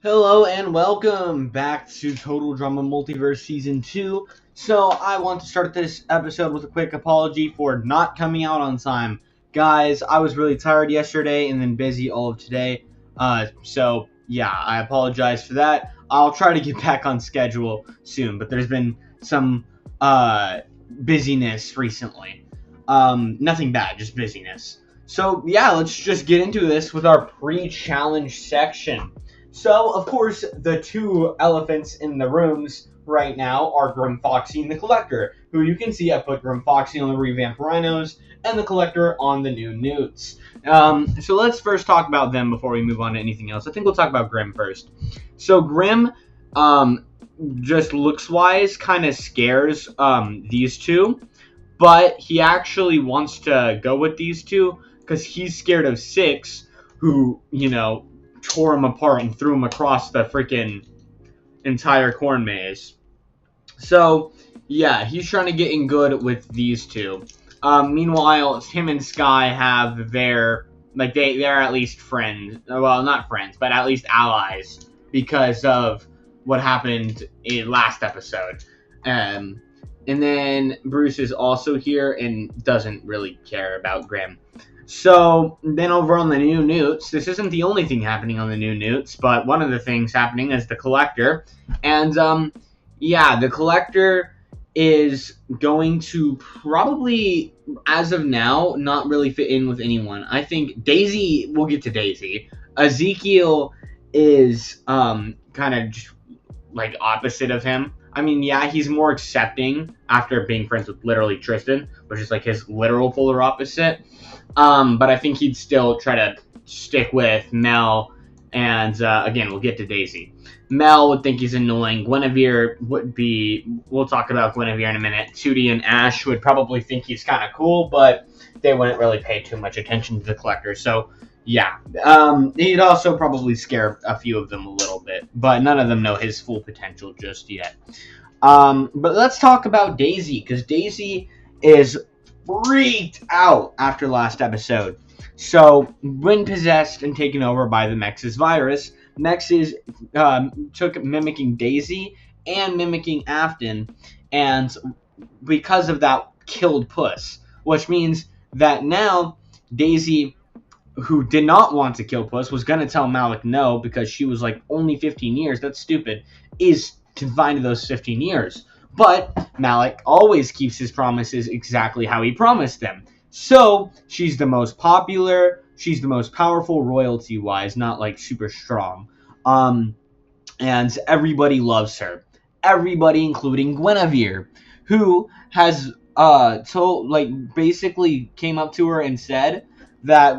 Hello and welcome back to Total Drama Multiverse Season 2. So, I want to start this episode with a quick apology for not coming out on time. Guys, I was really tired yesterday and then busy all of today. Yeah, I apologize for that. I'll try to get back on schedule soon, but there's been some busyness recently. Nothing bad, just busyness. So, yeah, let's just get into this with our pre-challenge section. So, of course, the two elephants in the rooms right now are Grim Foxy and the Collector, who you can see I put Grim Foxy on the revamped Rhinos and the Collector on the new Newts. So let's first talk about them before we move on to anything else. I think we'll talk about Grim first. So Grim, just looks-wise, kind of scares these two, but he actually wants to go with these two because he's scared of Six, who, tore him apart and threw him across the freaking entire corn maze. So, yeah, he's trying to get in good with these two. Meanwhile, him and Sky have they're at least friends. Well, not friends, but at least allies because of what happened in last episode. And then Bruce is also here and doesn't really care about Grim. So, then over on the new Newts, this isn't the only thing happening on the new Newts, but one of the things happening is the Collector. And, the Collector is going to probably, as of now, not really fit in with anyone. I think Daisy, we'll get to Daisy. Ezekiel is, kind of, like, opposite of him. I mean, yeah, he's more accepting after being friends with literally Tristan, which is like his literal polar opposite. But I think he'd still try to stick with Mel, and again, we'll get to Daisy. Mel would think he's annoying. Guinevere would be, we'll talk about Guinevere in a minute. Tootie and Ash would probably think he's kind of cool, but they wouldn't really pay too much attention to the Collector. So, yeah. He'd also probably scare a few of them a little bit, but none of them know his full potential just yet. But let's talk about Daisy, because Daisy is freaked out after last episode. So, when possessed and taken over by the Mex's virus, Mexes took mimicking Daisy and mimicking Afton, and because of that, killed Puss. Which means that now, Daisy, who did not want to kill Puss, was going to tell Malik no, because she was like, only 15 years, that's stupid, is confined to those 15 years. But Malik always keeps his promises exactly how he promised them. So, she's the most popular, she's the most powerful royalty-wise, not like super strong. And everybody loves her. Everybody, including Guinevere, who has, basically came up to her and said that,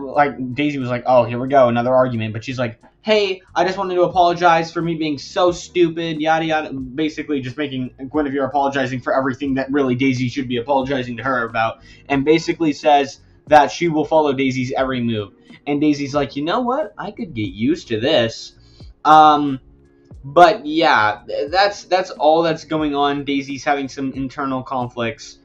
Daisy was like, oh, here we go, another argument. But she's like, hey, I just wanted to apologize for me being so stupid, yada yada. Basically just making Guinevere apologizing for everything that really Daisy should be apologizing to her about. And basically says that she will follow Daisy's every move. And Daisy's like, you know what? I could get used to this. But yeah, that's all that's going on. Daisy's having some internal conflicts.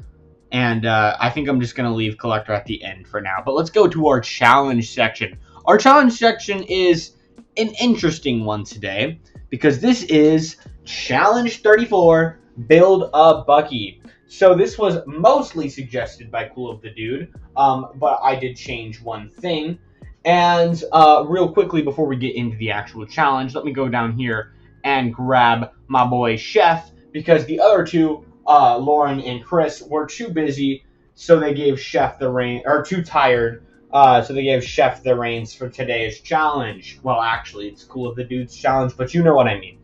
And I think I'm just going to leave Collector at the end for now. But let's go to our challenge section. Our challenge section is an interesting one today, because this is Challenge 34, Build a Bucky. So this was mostly suggested by Cool of the Dude, but I did change one thing. And real quickly, before we get into the actual challenge, let me go down here and grab my boy Chef, because the other two, Lauren and Chris, were too busy, so they gave Chef the reins, or too tired, so they gave Chef the reins for today's challenge. Well, actually, it's Cool of the Dude's challenge, but you know what I mean.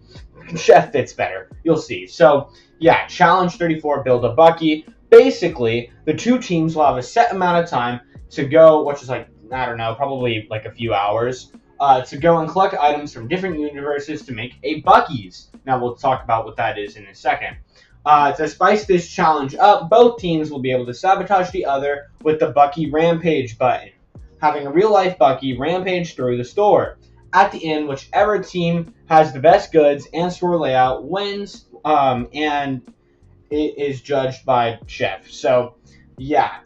Chef fits better. You'll see. So, yeah, Challenge 34, Build a Bucky. Basically, the two teams will have a set amount of time to go, which is like, I don't know, probably like a few hours, to go and collect items from different universes to make a Bucky's. Now, we'll talk about what that is in a second. To spice this challenge up, both teams will be able to sabotage the other with the Bucky Rampage button, having a real-life Bucky rampage through the store. At the end, whichever team has the best goods and store layout wins, and it is judged by Chef. So, yeah.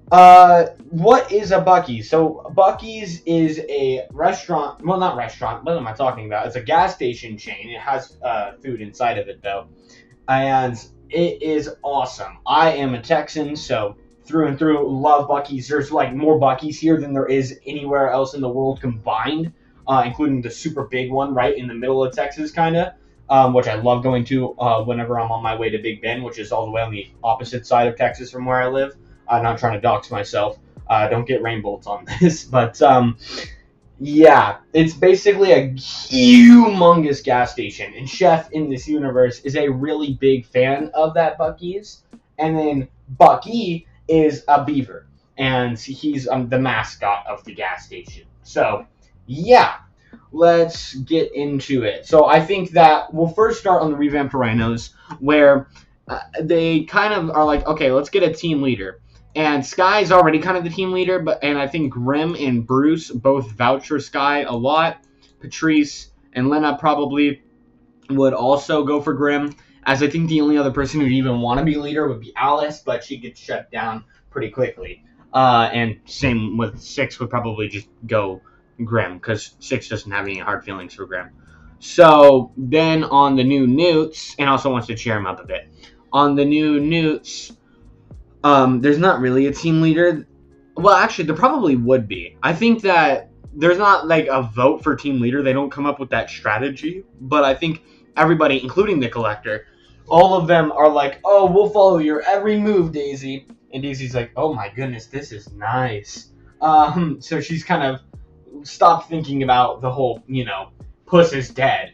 What is a Buc-ee's? So Buc-ee's is a restaurant. Well, not restaurant. What am I talking about? It's a gas station chain. It has food inside of it though, and it is awesome. I am a Texan, so through and through, love Buc-ee's. There's like more Buc-ee's here than there is anywhere else in the world combined, including the super big one right in the middle of Texas, kind of. Which I love going to whenever I'm on my way to Big Bend, which is all the way on the opposite side of Texas from where I live. I'm not trying to dox myself. Don't get rain bolts on this, but yeah, it's basically a humongous gas station, and Chef in this universe is a really big fan of that Buc-ee's, and then Buc-ee is a beaver, and he's the mascot of the gas station. So, yeah, let's get into it. So I think that we'll first start on the revamped rhinos, where they kind of are like, okay, let's get a team leader. And Sky's already kind of the team leader, and I think Grim and Bruce both vouch for Sky a lot. Patrice and Lena probably would also go for Grim, as I think the only other person who'd even want to be leader would be Alice, but she gets shut down pretty quickly. And same with Six would probably just go Grim, because Six doesn't have any hard feelings for Grim. So then on the new Newts, and also wants to cheer him up a bit. On the new Newts, there's not really a team leader. Well, actually, there probably would be. I think that there's not like a vote for team leader. They don't come up with that strategy. But I think everybody, including the collector, all of them are like, oh, we'll follow your every move, Daisy. And Daisy's like, oh my goodness, this is nice. So she's kind of stopped thinking about the whole, Puss is dead.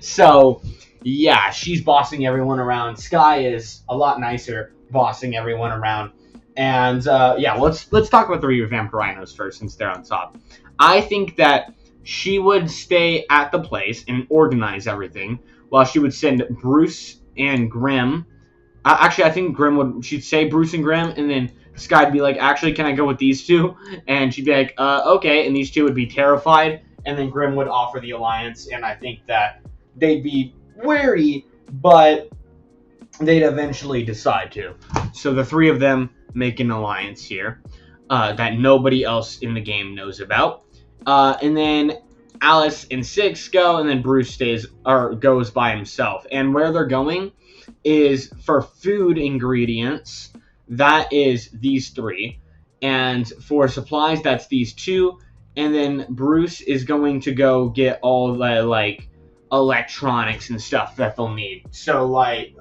So, yeah, she's bossing everyone around. Sky is a lot nicer, bossing everyone around. And yeah, let's talk about the revamped rhinos first, since they're on top. I think that she would stay at the place and organize everything, while she would send Bruce and Grim. Actually, I think she'd say Bruce and Grim, and then Sky'd be like, actually, can I go with these two? And she'd be like, okay, and these two would be terrified, and then Grim would offer the alliance, and I think that they'd be wary, but they'd eventually decide to. So the three of them make an alliance here that nobody else in the game knows about. And then Alice and Six go, and then Bruce goes by himself. And where they're going is for food ingredients. That is these three. And for supplies, that's these two. And then Bruce is going to go get all the, like, electronics and stuff that they'll need. So, like,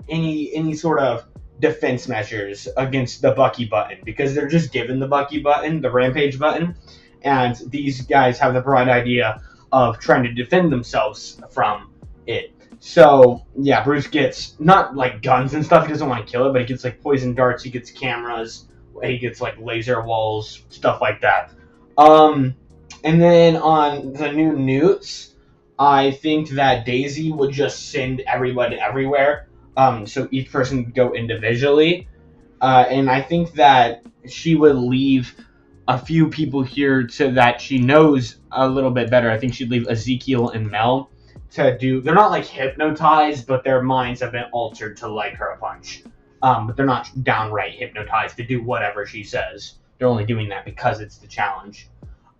any sort of defense measures against the Bucky button, because they're just given the Bucky button, the Rampage button, and these guys have the bright idea of trying to defend themselves from it. So, yeah, Bruce gets, not like guns and stuff, he doesn't want to kill it, but he gets like poison darts, he gets cameras, he gets like laser walls, stuff like that. And then on the new Newts, I think that Daisy would just send everybody everywhere. So each person would go individually. And I think that she would leave a few people here so that she knows a little bit better. I think she'd leave Ezekiel and Mel to do... They're not, like, hypnotized, but their minds have been altered to like her a bunch. But they're not downright hypnotized to do whatever she says. They're only doing that because it's the challenge.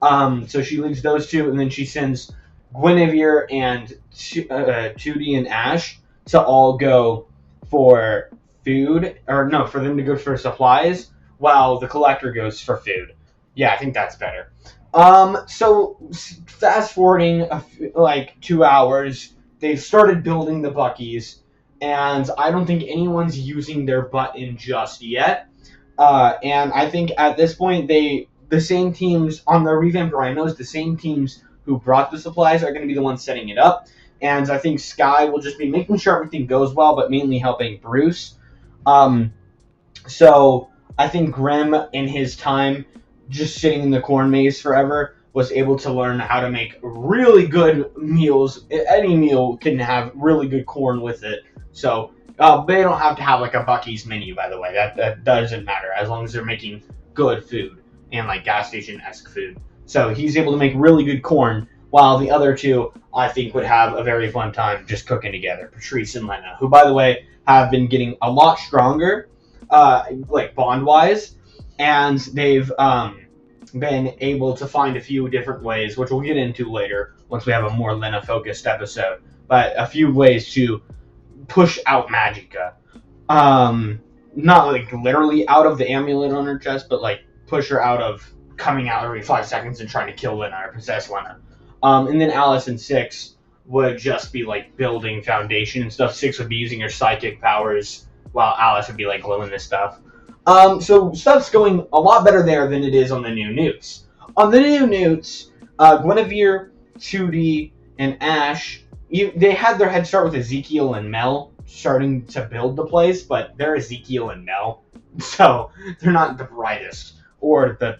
So she leaves those two, and then she sends Guinevere and Tootie and Ash to all go for food, or no, for them to go for supplies, while the collector goes for food. Yeah, I think that's better. So fast forwarding like 2 hours, they've started building the Buc-ee's, and I don't think anyone's using their button just yet. And I think at this point, the same teams on the revamped rhinos, the same teams who brought the supplies are going to be the ones setting it up. And I think Sky will just be making sure everything goes well, but mainly helping Bruce. So I think Grim, in his time just sitting in the corn maze forever, was able to learn how to make really good meals. Any meal can have really good corn with it. So they don't have to have like a Buc-ee's menu, by the way. That doesn't matter, as long as they're making good food and like gas station-esque food. So he's able to make really good corn, while the other two, I think, would have a very fun time just cooking together. Patrice and Lena, who, by the way, have been getting a lot stronger, like bond-wise. and they've been able to find a few different ways, which we'll get into later once we have a more Lena-focused episode, but a few ways to push out Magica. Not like literally out of the amulet on her chest, but like push her out of coming out every 5 seconds and trying to kill Lena or possess Lena. And then Alice and Six would just be like building foundation and stuff. Six would be using her psychic powers, while Alice would be like gluing this stuff. So stuff's going a lot better there than it is on the new newts. On the new newts, Guinevere, 2D, and Ash, they had their head start with Ezekiel and Mel starting to build the place, but they're Ezekiel and Mel, so they're not the brightest or the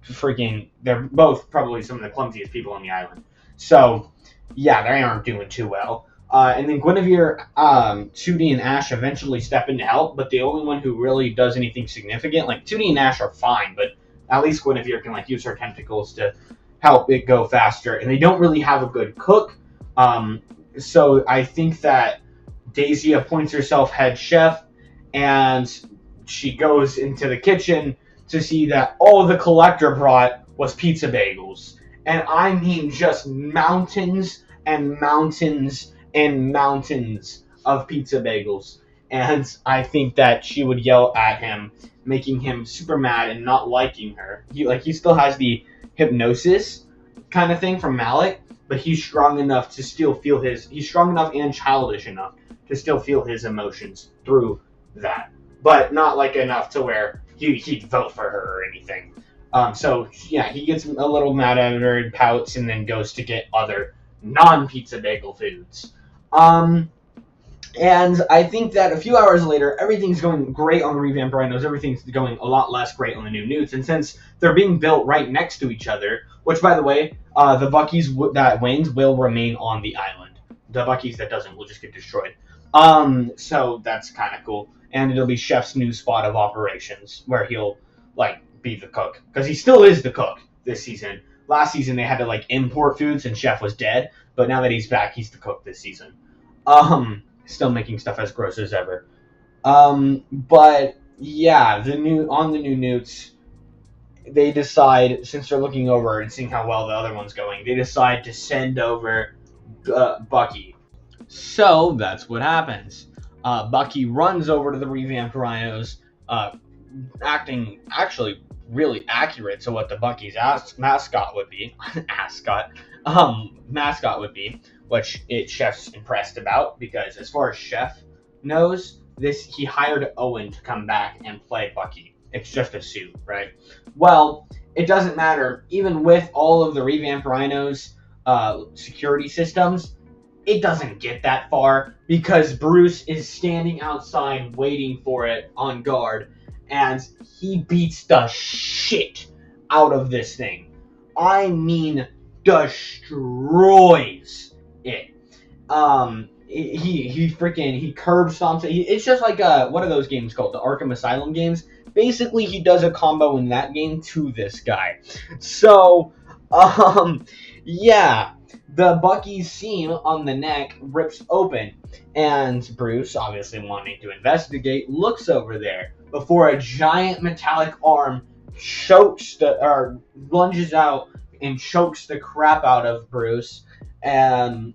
freaking. They're both probably some of the clumsiest people on the island. So yeah, they aren't doing too well. And then Guinevere, 2D, and Ash eventually step in to help, but the only one who really does anything significant, like 2D and Ash are fine, but at least Guinevere can like use her tentacles to help it go faster, and they don't really have a good cook. So I think that Daisy appoints herself head chef, and she goes into the kitchen to see that all the collector brought was pizza bagels. And I mean just mountains and mountains and mountains of pizza bagels. And I think that she would yell at him, making him super mad and not liking her. He still has the hypnosis kind of thing from Malik, but he's strong enough to still feel he's strong enough and childish enough to still feel his emotions through that. But not like enough to where he'd vote for her or anything. So yeah, he gets a little mad at her and pouts and then goes to get other non-pizza bagel foods. And I think that a few hours later, everything's going great on the revamped rhinos. Everything's going a lot less great on the new newts. And since they're being built right next to each other, which, by the way, the Buckies that wins will remain on the island. The Buckies that doesn't will just get destroyed. So that's kind of cool. And it'll be Chef's new spot of operations, where he'll, like, be the cook. Because he still is the cook this season. Last season, they had to, like, import foods, and Chef was dead. But now that he's back, he's the cook this season. Still making stuff as gross as ever. But yeah, on the new newts, they decide, since they're looking over and seeing how well the other one's going, they decide to send over Bucky. So that's what happens. Bucky runs over to the revamped rhinos, acting actually really accurate to what the Bucky's mascot would be. Mascot would be. Which Chef's impressed about, because as far as Chef knows, he hired Owen to come back and play Bucky. It's just a suit, right? Well, it doesn't matter. Even with all of the revamped rhinos security systems, it doesn't get that far, because Bruce is standing outside waiting for it on guard, and he beats the shit out of this thing. I mean, destroys it. He curb stomps it. It's just like what are those games called? The Arkham Asylum games. Basically, he does a combo in that game to this guy. So, yeah, the Bucky's seam on the neck rips open, and Bruce, obviously wanting to investigate, looks over there before a giant metallic arm lunges out and chokes the crap out of Bruce. And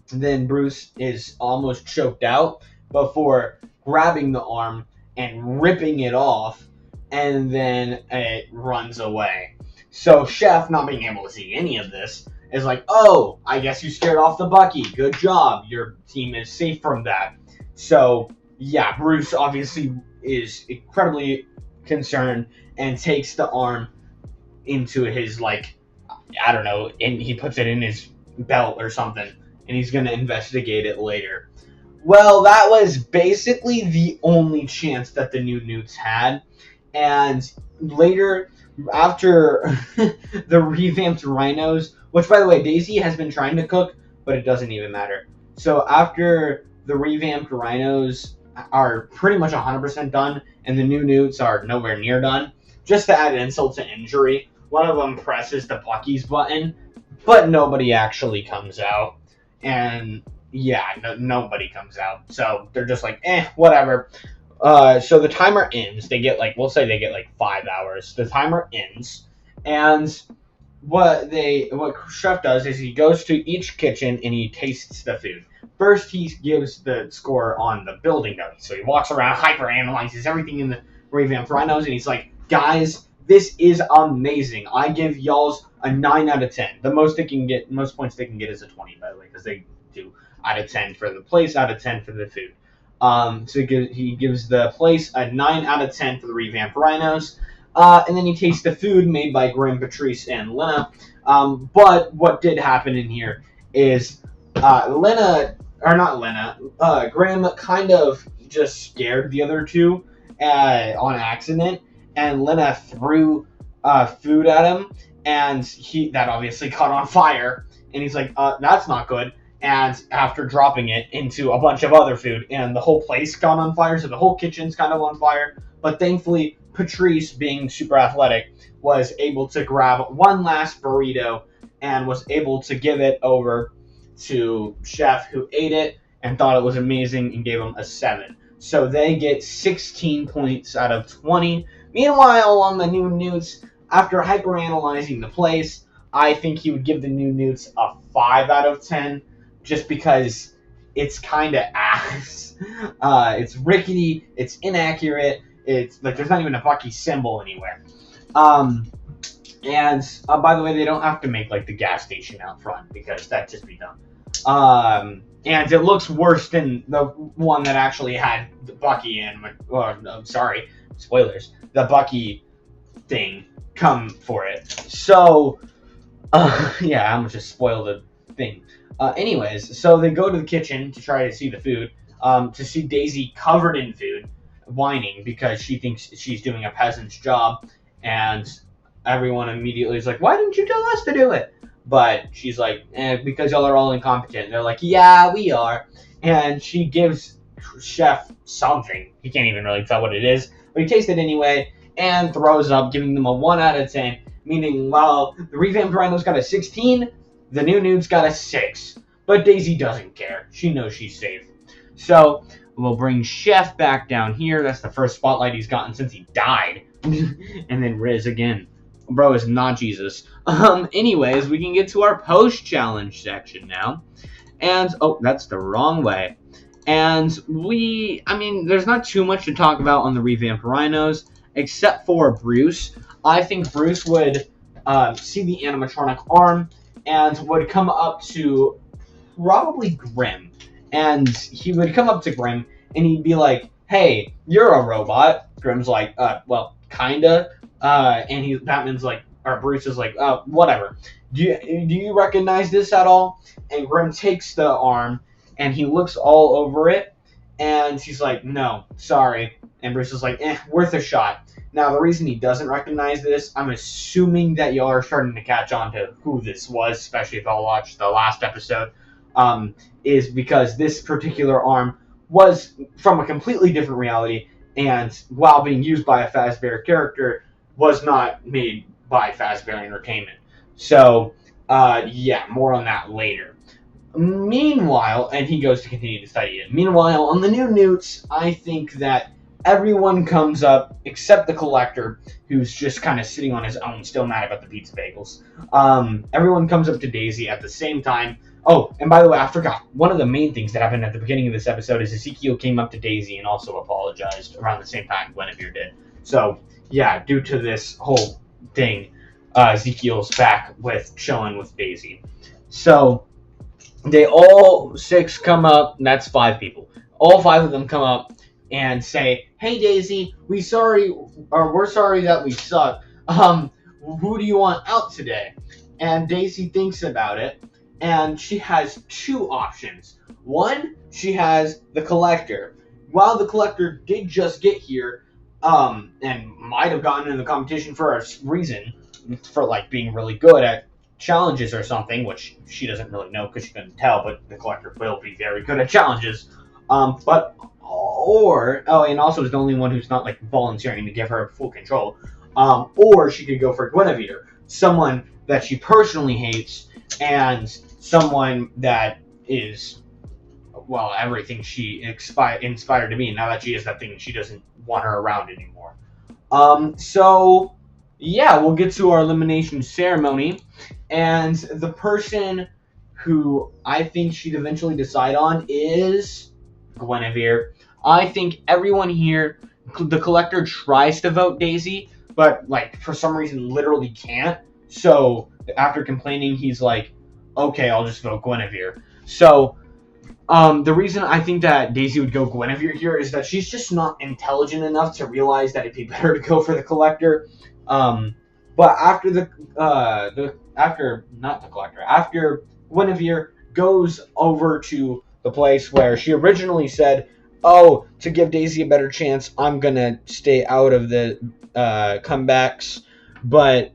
then Bruce is almost choked out before grabbing the arm and ripping it off, and then it runs away. So Chef, not being able to see any of this, is like, oh, I guess you scared off the Bucky. Good job. Your team is safe from that. So, yeah, Bruce obviously is incredibly concerned and takes the arm into his, like, I don't know, and he puts it in his belt or something, and he's going to investigate it later. Well, that was basically the only chance that the new newts had, and later, after the revamped rhinos, which, by the way, Daisy has been trying to cook, but it doesn't even matter. So after the revamped rhinos are pretty much 100% done, and the new newts are nowhere near done, just to add insult to injury, one of them presses the Bucky's button, but nobody actually comes out. And yeah, nobody comes out. So they're just like, whatever. So the timer ends. They get like, we'll say they get like 5 hours. The timer ends, and what chef does is he goes to each kitchen and he tastes the food. First, he gives the score on the building though. So he walks around, hyper analyzes everything in the revamped rhinos, and he's like, guys, this is amazing. I give y'all's a 9 out of 10. The most points they can get is a 20, by the way, because they do out of 10 for the place, out of 10 for the food. So he gives the place a 9 out of 10 for the revamped rhinos. And then he tastes the food made by Grim, Patrice, and Lena. But what did happen in here is Grim kind of just scared the other two on accident, and Lena threw food at him, and that obviously caught on fire, and he's like, that's not good. And after dropping it into a bunch of other food, and the whole place got on fire, so the whole kitchen's kind of on fire. But thankfully, Patrice, being super athletic, was able to grab one last burrito and was able to give it over to Chef, who ate it and thought it was amazing and gave him a 7. So they get 16 points out of 20. Meanwhile, on the new Newts, after hyperanalyzing the place, I think he would give the new Newts a 5 out of 10, just because it's kind of ass. It's rickety, it's inaccurate, it's like there's not even a Bucky symbol anywhere. And by the way, they don't have to make like the gas station out front, because that'd just be dumb. And it looks worse than the one that actually had the Bucky in. I'm sorry, spoilers. The Bucky thing come for it. So, yeah, I'm gonna just spoil the thing. Anyways, so they go to the kitchen to try to see the food, to see Daisy covered in food, whining because she thinks she's doing a peasant's job, and everyone immediately is like, why didn't you tell us to do it? But she's like, because y'all are all incompetent. And they're like, yeah, we are. And she gives Chef something. He can't even really tell what it is, but he tastes it anyway and throws up, giving them a 1 out of 10, meaning, well, the revamped rhinos got a 16, the new Nudes got a 6. But Daisy doesn't care. She knows she's safe. So we'll bring Chef back down here. That's the first spotlight he's gotten since he died. And then Riz again. Bro is not Jesus. Anyways, we can get to our post-challenge section now. And, oh, that's the wrong way. And there's not too much to talk about on the revamped rhinos, except for Bruce. I think Bruce would see the animatronic arm and would come up to probably Grim. And he would come up to Grim and he'd be like, hey, you're a robot. Grim's like, well, kinda. And Batman's like, or Bruce is like, whatever. Do you recognize this at all? And Grim takes the arm and he looks all over it and he's like, no, sorry. And Bruce is like, worth a shot. Now, the reason he doesn't recognize this, I'm assuming that y'all are starting to catch on to who this was, especially if y'all watched the last episode, is because this particular arm was from a completely different reality, and while being used by a Fazbear character, was not made by Fazbear Entertainment. So, yeah, more on that later. Meanwhile, and he goes to continue to study it. Meanwhile, on the new Newts, I think that everyone comes up, except the Collector, who's just kind of sitting on his own, still mad about the pizza bagels. Everyone comes up to Daisy at the same time. Oh, and by the way, I forgot. One of the main things that happened at the beginning of this episode is Ezekiel came up to Daisy and also apologized around the same time Guinevere did. So, yeah, due to this whole thing, Ezekiel's back with chilling with Daisy. So, they all 6 come up, and that's 5 people. All 5 of them come up and say, hey Daisy, we're sorry that we suck. Who do you want out today? And Daisy thinks about it, and she has 2 options. One, she has the Collector. While the Collector did just get here, and might have gotten in the competition for a reason, for like being really good at challenges or something, which she doesn't really know because she couldn't tell, but the Collector will be very good at challenges. And also is the only one who's not like volunteering to give her full control. Or she could go for Guinevere, someone that she personally hates and someone that is well, everything she inspired to be. Now that she is that thing, she doesn't want her around anymore. So yeah, we'll get to our elimination ceremony, and the person who I think she'd eventually decide on is Guinevere. I think everyone here, the collector tries to vote Daisy, but like for some reason literally can't. So after complaining, he's like, "Okay, I'll just vote Guinevere." So the reason I think that Daisy would go Guinevere here is that she's just not intelligent enough to realize that it'd be better to go for the collector. But after after Guinevere goes over to the place where she originally said, "Oh, to give Daisy a better chance, I'm gonna stay out of the comebacks," but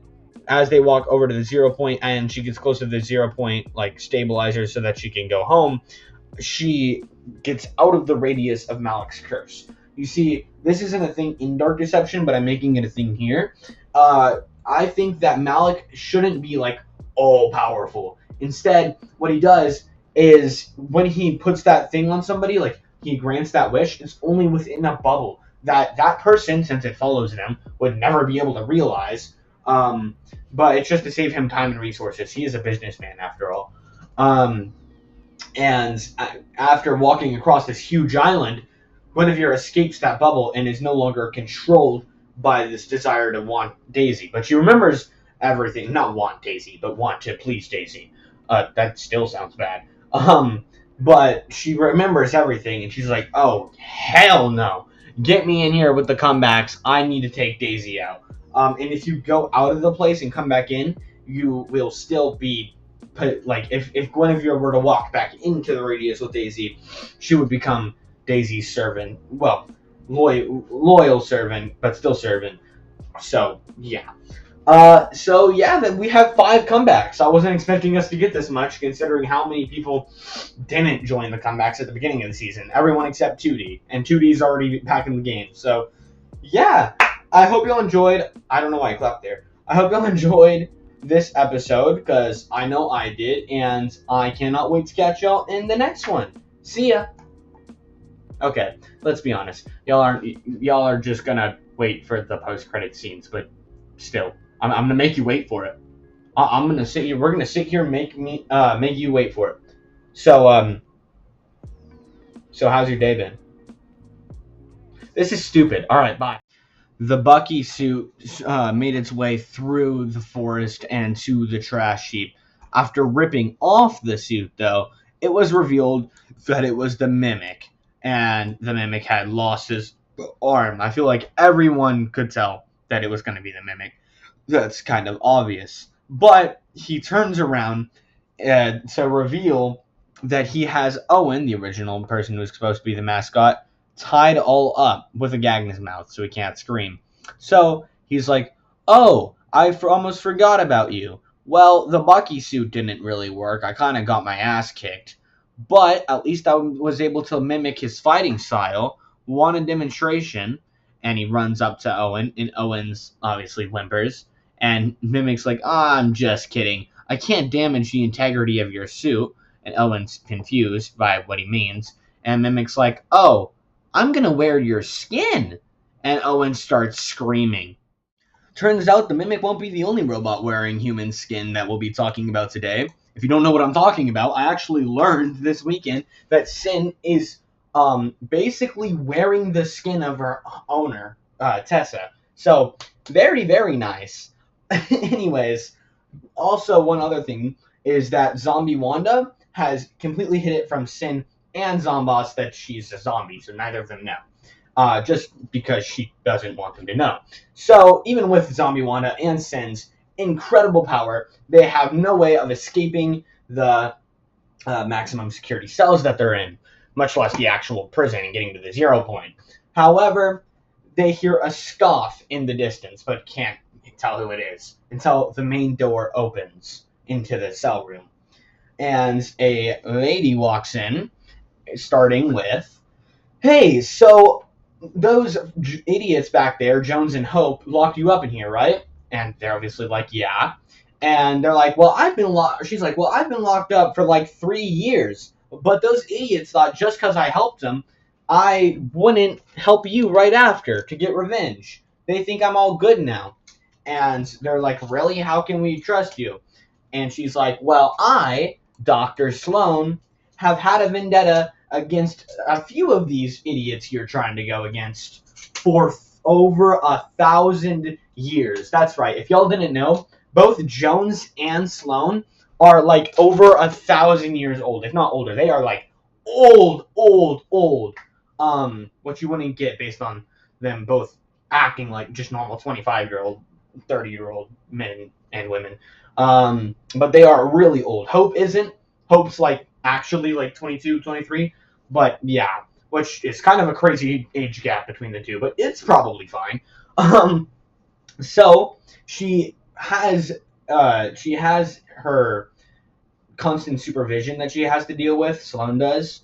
as they walk over to the 0 point and she gets close to the 0 point like stabilizer so that she can go home, she gets out of the radius of Malik's curse. You see, this isn't a thing in Dark Deception, but I'm making it a thing here. I think that Malik shouldn't be like all powerful. Instead, what he does is when he puts that thing on somebody, like he grants that wish, it's only within a bubble that that person, since it follows them, would never be able to realize. But it's just to save him time and resources. He is a businessman after all. And after walking across this huge island, Guinevere escapes that bubble and is no longer controlled by this desire to want Daisy. But she remembers everything. Not want Daisy, but want to please Daisy. That still sounds bad. But she remembers everything, and she's like, "Oh, hell no. Get me in here with the comebacks. I need to take Daisy out." And if you go out of the place and come back in, you will still be... But like if Guinevere were to walk back into the radius with Daisy, she would become Daisy's servant. Well, loyal servant, but still servant. So yeah. Then we have 5 comebacks. I wasn't expecting us to get this much, considering how many people didn't join the comebacks at the beginning of the season. Everyone except 2D, and 2D is already back in the game. So yeah, I hope y'all enjoyed. I don't know why I clapped there. I hope y'all enjoyed this episode, because I know I did, and I cannot wait to catch y'all in the next one. See ya. Okay, let's be honest. Y'all are just gonna wait for the post-credit scenes, but still, I'm gonna make you wait for it. I'm gonna sit here. We're gonna sit here and make you wait for it. So how's your day been? This is stupid. All right, bye. The Bucky suit made its way through the forest and to the trash heap. After ripping off the suit, though, it was revealed that it was the Mimic, and the Mimic had lost his arm. I feel like everyone could tell that it was going to be the Mimic. That's kind of obvious. But he turns around to reveal that he has Owen, the original person who was supposed to be the mascot, tied all up with a gag in his mouth so he can't scream. So he's like, "Oh, I almost forgot about you. Well, the Bucky suit didn't really work. I kind of got my ass kicked. But at least I was able to mimic his fighting style. Want a demonstration?" And he runs up to Owen, and Owen's obviously whimpers. And Mimic's like, "I'm just kidding. I can't damage the integrity of your suit." And Owen's confused by what he means. And Mimic's like, "Oh, I'm going to wear your skin." And Owen starts screaming. Turns out the Mimic won't be the only robot wearing human skin that we'll be talking about today. If you don't know what I'm talking about, I actually learned this weekend that Sin is basically wearing the skin of her owner, Tessa. So, very, very nice. Anyways, also one other thing is that Zombie Wanda has completely hid it from Sin and Zomboss that she's a zombie, so neither of them know. Just because she doesn't want them to know. So, even with Zombie Wanda and Sin's incredible power, they have no way of escaping the maximum security cells that they're in, much less the actual prison and getting to the 0 point. However, they hear a scoff in the distance, but can't tell who it is until the main door opens into the cell room. And a lady walks in, starting with, "Hey, so those idiots back there, Jones and Hope, locked you up in here, right?" And they're obviously like, "Yeah." And they're like, "Well, I've been locked." She's like, "Well, I've been locked up for like 3 years. But those idiots thought just because I helped them, I wouldn't help you right after to get revenge. They think I'm all good now. And they're like, really? How can we trust you? And she's like, well, I, Dr. Sloan, have had a vendetta against a few of these idiots you're trying to go against for over 1,000 years. That's right. If y'all didn't know, both Jones and Sloan are like over 1,000 years old, if not older. They are like old, old, old. What you wouldn't get based on them both acting like just normal 25-year-old, 30-year-old men and women. But they are really old. Hope isn't. Hope's like actually like 22, 23. But yeah, which is kind of a crazy age gap between the two, but it's probably fine. Um, so she has her constant supervision that she has to deal with. Sloan does,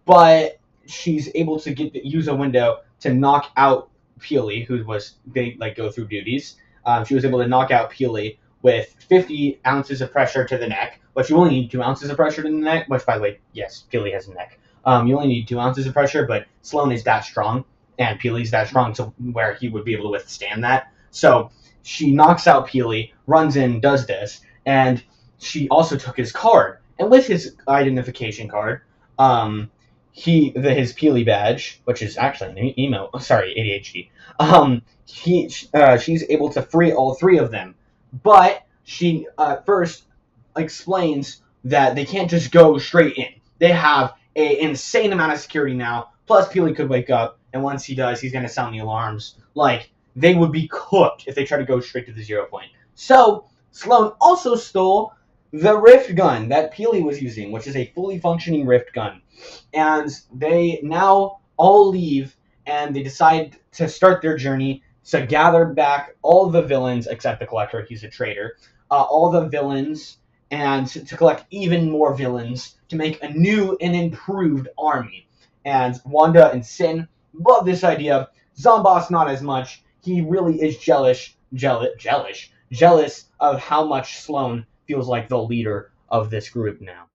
but she's able to use a window to knock out Peely, who was they like go through duties. She was able to knock out Peely with 50 ounces of pressure to the neck, but you only need 2 ounces of pressure to the neck. Which, by the way, yes, Peely has a neck. You only need 2 ounces of pressure, but Sloan is that strong, and Peely's that strong to where he would be able to withstand that. So she knocks out Peely, runs in, does this, and she also took his card. And with his identification card, his Peely badge, which is actually an emo. Sorry, ADHD. She's able to free all three of them, but she first explains that they can't just go straight in. They have an insane amount of security now. Plus, Peely could wake up, and once he does, he's gonna sound the alarms. Like they would be cooked if they try to go straight to the 0 point. So Sloan also stole the rift gun that Peely was using, which is a fully functioning rift gun. And they now all leave, and they decide to start their journey to gather back all the villains, except the Collector, he's a traitor, all the villains, and to collect even more villains to make a new and improved army. And Wanda and Sin love this idea. Zomboss not as much. He really is jealous of how much Sloan feels like the leader of this group now.